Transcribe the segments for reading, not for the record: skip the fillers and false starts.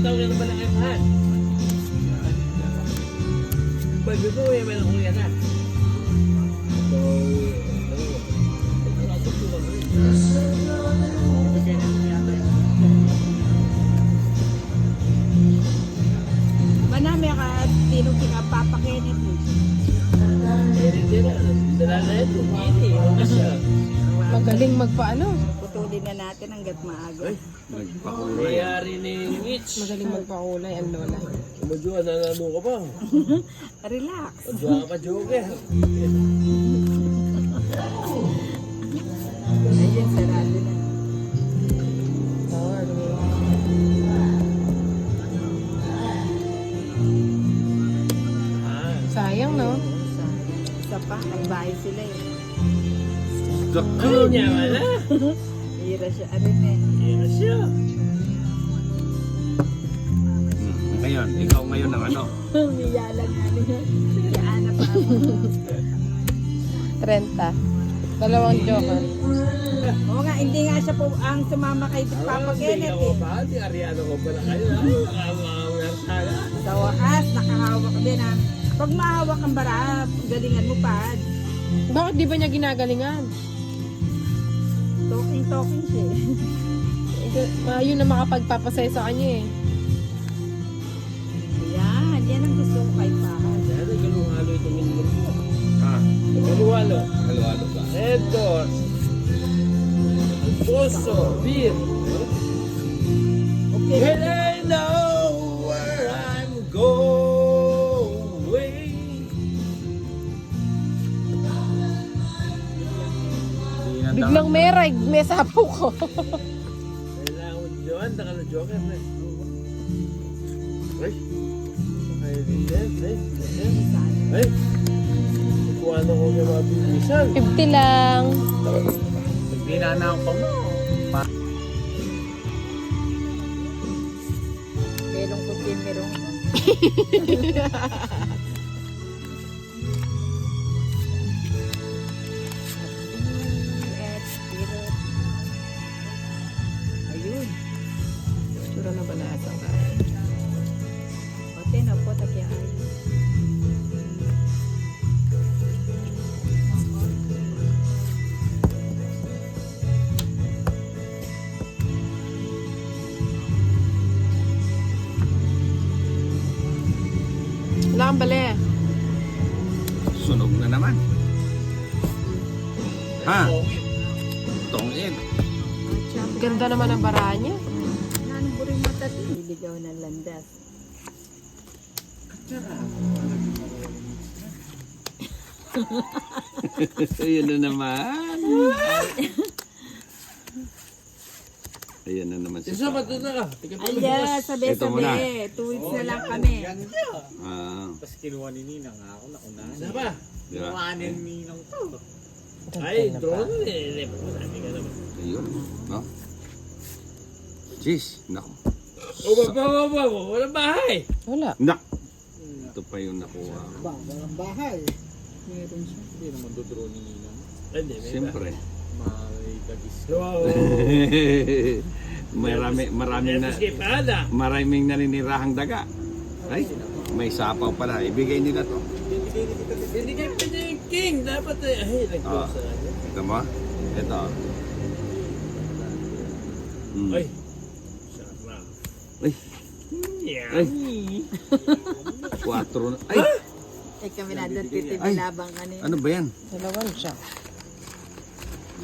taon ka naman ang epahan. Bago ko, may lang kuya na. So, Manami ka at tinong pinapapakinit mo. dala na ito. Hindi, wala siya. Magaling magpaano. Putulin na natin hanggat maaga. Nagpakulay. Mayari ni Mitch. Magaling magpakulay ang lola. Kumadyo, nanano ka pa. Relax. Kumadyo ka pa, joker. Ayun, sarado na. Sayang, no? Isa pa, nagbahay sila eh. Ay, niya wala. Hira siya. Ano eh. Hira siya. Ngayon, ikaw ngayon ang ano? Miyalang ano yun. Kiyana pa ako. 30. Dalawang joker. Oo nga, hindi nga siya po ang sumama kay Papa Kenneth Ako eh. pa, di Ariano ko pala kayo. Ay, nakawawar sana. Sa wakas, nakahawak din ha. Pag mahawak ang bara, galingan mo pa. Bakit di ba niya ginagalingan? Talking siya eh. Yun na makapagpapasay sa kanya eh. Yan ang gusto ko kay Papa. Yan, nagkaluhalo itong minulog ko. Ha? Nagkaluhalo. Halo-halo ba? Edor. Alfonso. Beer. Okay. When I know where I'm going. Biglang may sapo ko. Kailangan mo diyan, nakala-joker na. Ay. Okay, din. Ay. Kuha na ko yung mga bilisan. 50 lang. Nagdinanang pa mo. Merong puti, merong... Ayun. Sura na ba lahat ang kaya? Ote na po, takyahay. Wala kang bali. Sunog na naman. Ha? Tongin. Ganda naman ang bara niya. Nanong buring mata ito. Liligaw ng landas. Ayan na naman. Ayan na naman si Isa ba Papa. ito na ka? Ayan, Ito muna. sabi. 2 weeks na lang kami. Ah, Tapos kinuha ni Ninang ako na unahan. Isa ba? di ba? Kinuha ni Ninang to. Ay, drone eh. Sabi ka naman. Ayun. No? Jeez, naku. O, baba. Walang bahay. Wala. Nak! Ito pa yung nakuha. Meron siya. Hindi naman dodraw ni Ninang. Hindi, may Siyempre. May dagis. Wow. maraming naninirahang daga. Ay, may sapaw pala. Ibigay nila to. Hindi kayo pwede yung king. Dapat eh. Ay, nag-close na. Ito mo? Ito. Mm. Ay. Sarap na. Ay. Yummy. 4 na. Ay! Eh kami na doon titibilabang ano yun. Ano ba yan? Dalawan siya.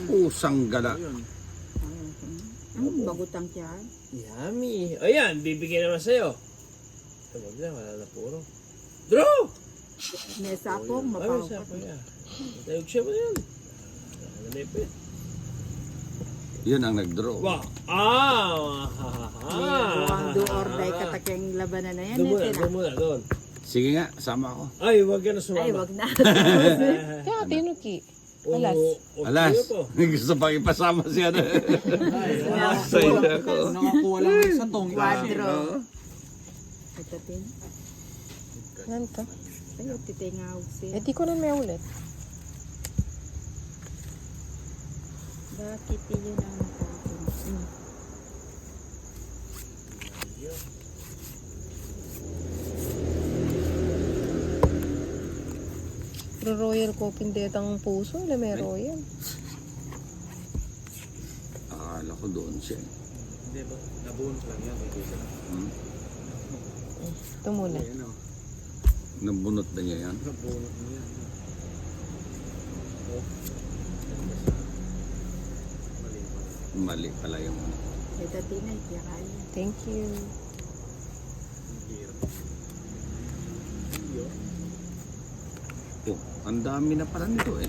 Pusang gala. Bagutang siya. Yummy. Ayan, bibigyan naman sa'yo. Tawag na, wala na puro. Draw! May sapong, Ay, may sapo mapaw. yan. Tayog siya ba yan? Nanipit. Yun ang nag-draw. Wow. Huwag do or die katakyang labanan na yan. Doon muna, doon. Sige nga, sama ako. Ay, huwag ka na sumama. Ay, wag na. Kaya tinuki. Alas. Alas, gusto pa ipasama siya na. Excited ako. Nakakuha lang ng isa tong. Quadro. Ito tin. Nanto. Ay, titingawag siya. Eh di ko na may ulit. Bakit yun ang natin? Royal Copindeta ang puso. Wala may royal. Akala ko doon siya. Hindi ba? Nabunot lang yan. Hindi lang. Hmm? Ito muna. Ayun o. Nabunot na niya yan. Nabunot mo yan. Oh. Mali pala. Mali pala yung ano. Ito tinay, kaya kaya. Thank you. Ang hirap. Iyo. Oh, ang dami na pala nito eh.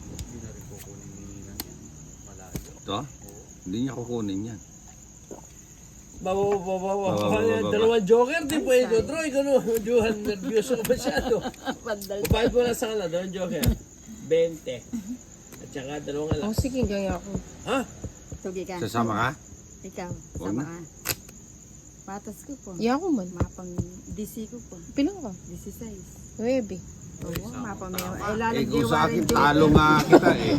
Hindi na rin kukunin ni Ninang yan. Malayo. Ito? Hindi niya kukunin yan. Baba. Baba. Dalawang joker, di po ito. Troy, gano'n. Juhan, nervyoso ka masyado. Papayad ko lang sa kanila, dalawang joker. 20. At saka dalawang Oh, alas. sige, gaya ako. Ha? Tugi ka. Sasama ka? Ikaw, Huwag sama na. ka. Patas ko po. Iya ko man. Mapang DC ko po. Pilang ka? 16. 9. Oo, mapang may... Ay, Eh lalagyan kung sa akin, warranty. talo nga kita eh.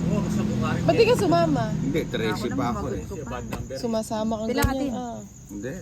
Oo, sa bukari. Ba't di ka sumama? Hindi, 13 pa ako naman, eh. magot ko pa. Bad number. Sumasama kang Pila ka, ganyan. Tin? Ah. Hindi.